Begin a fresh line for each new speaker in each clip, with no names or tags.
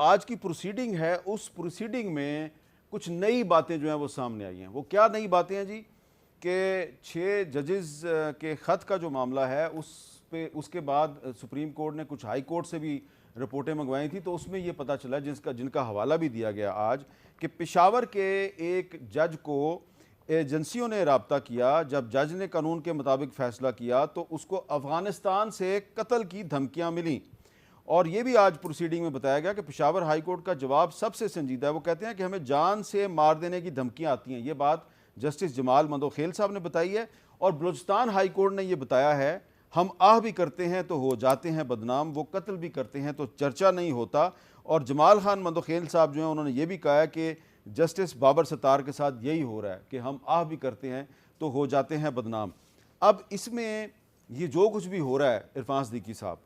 آج کی پروسیڈنگ ہے اس پروسیڈنگ میں کچھ نئی باتیں جو ہیں وہ سامنے آئی ہیں. وہ کیا نئی باتیں ہیں جی؟ کہ 6 ججز کے خط کا جو معاملہ ہے اس کے بعد سپریم کورٹ نے کچھ ہائی کورٹ سے بھی رپورٹیں منگوائی تھی, تو اس میں یہ پتہ چلا جن کا حوالہ بھی دیا گیا آج, کہ پشاور کے ایک جج کو ایجنسیوں نے رابطہ کیا. جب جج نے قانون کے مطابق فیصلہ کیا تو اس کو افغانستان سے قتل کی دھمکیاں ملیں. اور یہ بھی آج پروسیڈنگ میں بتایا گیا کہ پشاور ہائی کورٹ کا جواب سب سے سنجیدہ ہے. وہ کہتے ہیں کہ ہمیں جان سے مار دینے کی دھمکیاں آتی ہیں. یہ بات جسٹس جمال مندوخیل صاحب نے بتائی ہے. اور بلوچستان ہائی کورٹ نے یہ بتایا ہے, ہم آہ بھی کرتے ہیں تو ہو جاتے ہیں بدنام, وہ قتل بھی کرتے ہیں تو چرچا نہیں ہوتا. اور جمال خان مندوخیل صاحب جو ہیں انہوں نے یہ بھی کہا ہے کہ جسٹس بابر ستار کے ساتھ یہی ہو رہا ہے کہ ہم آہ بھی کرتے ہیں تو ہو جاتے ہیں بدنام. اب اس میں یہ جو کچھ بھی ہو رہا ہے عرفان صدیقی صاحب,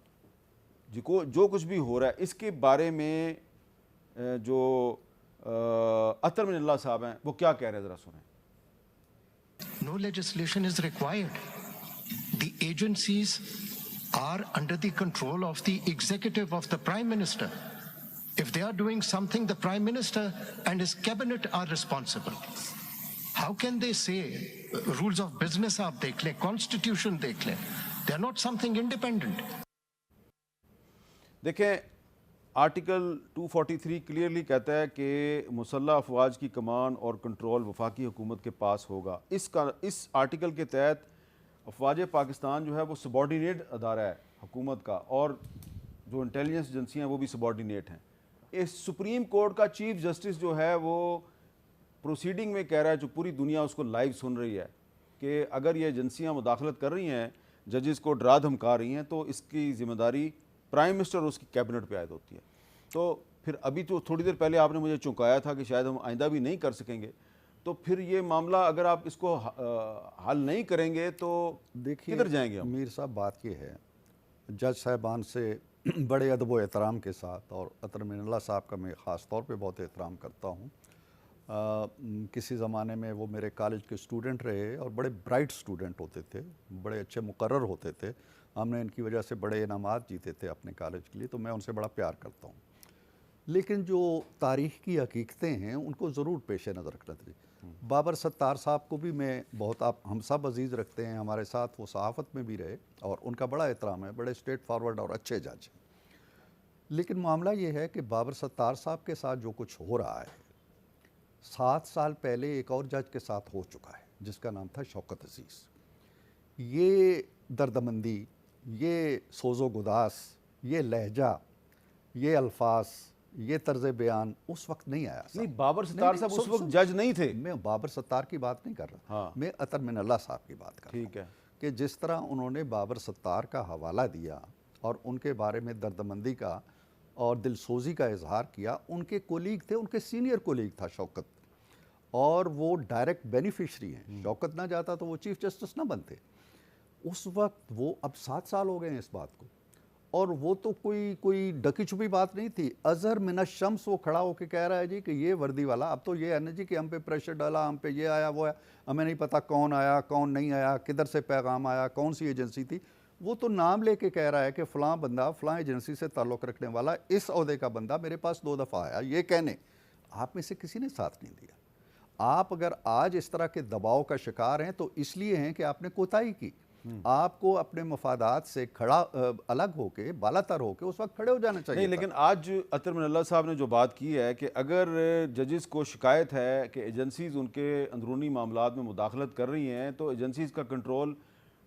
جو کچھ بھی ہو رہا ہے اس کے بارے میں جو عطر من اللہ صاحب ہیں وہ کیا کہہ رہے ہیں, ذرا سنیں.
No legislation is required. The agencies are under the control of the executive of the Prime Minister. If they are doing something, the Prime Minister and his cabinet are responsible. How can they say rules of business aap dekh le, constitution dekh le? They are not something independent.
دیکھیں article 243 clearly کہتا ہے کہ مسلح افواج کی کمان اور control وفاقی حکومت کے پاس ہوگا. اس آرٹیکل کے تحت افواج پاکستان جو ہے وہ سبارڈینیٹ ادارہ ہے حکومت کا, اور جو انٹیلیجنس ایجنسیاں ہیں وہ بھی سبارڈینیٹ ہیں. اس سپریم کورٹ کا چیف جسٹس جو ہے وہ پروسیڈنگ میں کہہ رہا ہے, جو پوری دنیا اس کو لائیو سن رہی ہے, کہ اگر یہ ایجنسیاں مداخلت کر رہی ہیں, ججز کو ڈرا دھمکا رہی ہیں, تو اس کی ذمہ داری پرائم منسٹر اور اس کی کیبنٹ پہ عائد ہوتی ہے. تو پھر ابھی تو تھوڑی دیر پہلے آپ نے مجھے چونکایا تھا کہ شاید ہم آئندہ بھی نہیں کر سکیں گے, تو پھر یہ معاملہ اگر آپ اس کو حل نہیں کریں گے تو کدھر جائیں گے ہم؟
میر صاحب بات یہ ہے, جج صاحبان سے بڑے ادب و احترام کے ساتھ, اور عطر من اللہ صاحب کا میں خاص طور پہ بہت احترام کرتا ہوں. کسی زمانے میں وہ میرے کالج کے اسٹوڈنٹ رہے اور بڑے برائٹ اسٹوڈنٹ ہوتے تھے, بڑے اچھے مقرر ہوتے تھے. ہم نے ان کی وجہ سے بڑے انعامات جیتے تھے اپنے کالج کے لیے, تو میں ان سے بڑا پیار کرتا ہوں. لیکن جو تاریخ کی حقیقتیں ہیں ان کو ضرور پیش نظر رکھنا چاہیے. بابر ستار صاحب کو بھی میں بہت, ہم سب عزیز رکھتے ہیں, ہمارے ساتھ وہ صحافت میں بھی رہے اور ان کا بڑا احترام ہے, بڑے اسٹریٹ فارورڈ اور اچھے جج ہیں. لیکن معاملہ یہ ہے کہ بابر ستار صاحب کے ساتھ جو کچھ ہو رہا ہے 7 سال پہلے ایک اور جج کے ساتھ ہو چکا ہے جس کا نام تھا شوکت عزیز. یہ دردمندی, یہ سوز و گداس, یہ لہجہ, یہ الفاظ, یہ طرز بیان اس وقت نہیں آیا.
نہیں, بابر ستار صاحب اس وقت جج نہیں تھے.
میں بابر ستار کی بات نہیں کر رہا, میں عطر من اللہ صاحب کی بات کر رہا ہوں.
ٹھیک ہے,
کہ جس طرح انہوں نے بابر ستار کا حوالہ دیا اور ان کے بارے میں دردمندی کا اور دلسوزی کا اظہار کیا. ان کے کولیگ تھے, ان کے سینئر کولیگ تھا شوکت, اور وہ ڈائریکٹ بینیفیشری ہیں. شوکت نہ جاتا تو وہ چیف جسٹس نہ بنتے اس وقت. وہ اب 7 سال ہو گئے ہیں اس بات کو, اور وہ تو کوئی ڈکی چھپی بات نہیں تھی. اظہر من الشمس وہ کھڑا ہو کے کہہ رہا ہے جی کہ یہ وردی والا, اب تو یہ ہے نا جی کہ ہم پہ پریشر ڈالا, ہم پہ یہ آیا وہ آیا, ہمیں نہیں پتا کون آیا کون نہیں آیا, کدھر سے پیغام آیا, کون سی ایجنسی تھی. وہ تو نام لے کے کہہ رہا ہے کہ فلاں بندہ فلاں ایجنسی سے تعلق رکھنے والا اس عہدے کا بندہ میرے پاس 2 دفعہ آیا. یہ کہنے آپ میں سے کسی نے ساتھ نہیں دیا. آپ اگر آج اس طرح کے دباؤ کا شکار ہیں تو اس لیے ہیں کہ آپ نے کوتاہی کی. آپ کو اپنے مفادات سے الگ ہو کے, بالا تر ہو کے اس وقت کھڑے ہو جانا چاہیے.
نہیں, لیکن آج عطر من اللہ صاحب نے جو بات کی ہے کہ اگر ججز کو شکایت ہے کہ ایجنسیز ان کے اندرونی معاملات میں مداخلت کر رہی ہیں, تو ایجنسیز کا کنٹرول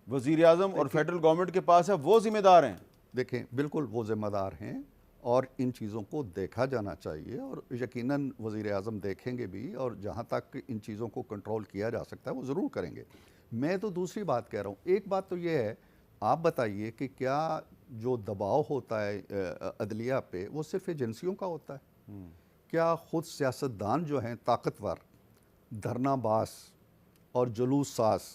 وزیر اعظم اور فیڈرل گورنمنٹ کے پاس ہے, وہ ذمہ دار ہیں.
دیکھیں بالکل وہ ذمہ دار ہیں, اور ان چیزوں کو دیکھا جانا چاہیے, اور یقیناً وزیر اعظم دیکھیں گے بھی, اور جہاں تک ان چیزوں کو کنٹرول کیا جا سکتا ہے وہ ضرور کریں گے. میں تو دوسری بات کہہ رہا ہوں. ایک بات تو یہ ہے, آپ بتائیے کہ کیا جو دباؤ ہوتا ہے عدلیہ پہ وہ صرف ایجنسیوں کا ہوتا ہے؟ کیا خود سیاستدان جو ہیں طاقتور, دھرنا باز اور جلوس ساز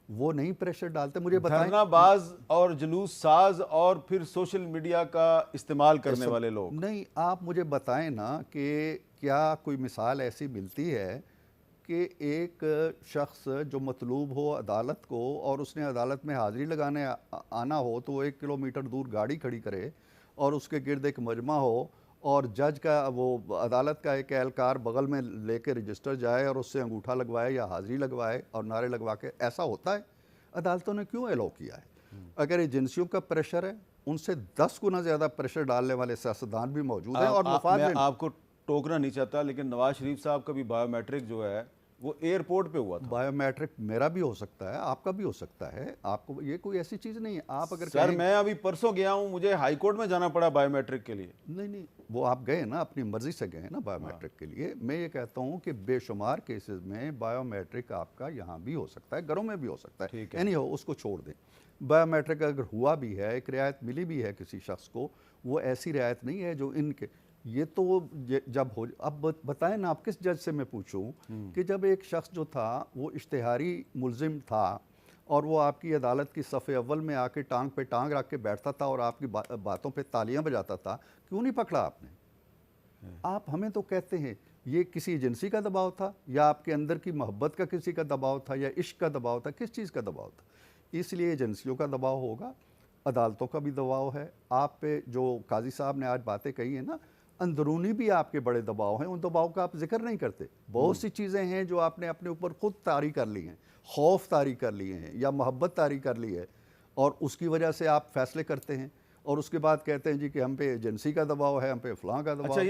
وہ نہیں پریشر ڈالتے؟ مجھے بتائیں.
دھرنا باز اور جلوس ساز اور پھر سوشل میڈیا کا استعمال کرنے والے لوگ
نہیں, آپ مجھے بتائیں نا کہ کیا کوئی مثال ایسی ملتی ہے کہ ایک شخص جو مطلوب ہو عدالت کو اور اس نے عدالت میں حاضری لگانے آنا ہو تو وہ 1 کلومیٹر دور گاڑی کھڑی کرے اور اس کے گرد ایک مجمع ہو اور جج کا وہ عدالت کا ایک اہلکار بغل میں لے کے رجسٹر جائے اور اس سے انگوٹھا لگوائے یا حاضری لگوائے اور نعرے لگوا کے، ایسا ہوتا ہے؟ عدالتوں نے کیوں الاؤ کیا ہے؟ اگر ایجنسیوں کا پریشر ہے، ان سے 10 گنا زیادہ پریشر ڈالنے والے سیاستدان بھی موجود ہیں اور مفاد
میں آپ کو ٹوکنا نہیں چاہتا، لیکن نواز شریف صاحب کا بھی بایو میٹرک جو ہے وہ ایئرپورٹ پہ ہوا تھا۔
بایو میٹرک میرا بھی ہو سکتا ہے، آپ کا بھی ہو سکتا ہے، آپ کو یہ کوئی ایسی چیز نہیں ہے۔ آپ اگر
سر میں ابھی پرسوں گیا ہوں، مجھے ہائی کورٹ میں جانا پڑا بایو میٹرک کے لیے۔
نہیں وہ آپ گئے نا، اپنی مرضی سے گئے نا بایو میٹرک کے لیے۔ میں یہ کہتا ہوں کہ بے شمار کیسز میں بایو میٹرک آپ کا یہاں بھی ہو سکتا ہے، گھروں میں بھی ہو سکتا ہے، اینی ہو اس کو چھوڑ دیں۔ بایو میٹرک اگر ہوا بھی ہے، ایک رعایت ملی بھی ہے کسی شخص کو، وہ ایسی رعایت نہیں ہے جو ان کے یہ تو جب ہو۔ اب بتائیں نا آپ کس جج سے میں پوچھوں کہ جب ایک شخص جو تھا وہ اشتہاری ملزم تھا اور وہ آپ کی عدالت کی صف اول میں آ کے ٹانگ پہ ٹانگ رکھ کے بیٹھتا تھا اور آپ کی باتوں پہ تالیاں بجاتا تھا، کیوں نہیں پکڑا آپ نے؟ آپ ہمیں تو کہتے ہیں یہ کسی ایجنسی کا دباؤ تھا یا آپ کے اندر کی محبت کا کسی کا دباؤ تھا یا عشق کا دباؤ تھا، کس چیز کا دباؤ تھا؟ اس لیے ایجنسیوں کا دباؤ ہوگا، عدالتوں کا بھی دباؤ ہے آپ پہ۔ جو قاضی صاحب نے آج باتیں کہی ہیں نا، اندرونی بھی آپ کے بڑے دباؤ ہیں، ان دباؤ کا آپ ذکر نہیں کرتے۔ بہت سی چیزیں ہیں جو آپ نے اپنے اوپر خود طاری کر لی ہیں، خوف طاری کر لیے ہیں یا محبت طاری کر لی ہے، اور اس کی وجہ سے آپ فیصلے کرتے ہیں اور اس کے بعد کہتے ہیں جی کہ ہم پہ ایجنسی کا دباؤ ہے، ہم پہ فلاں کا دباؤ ہے۔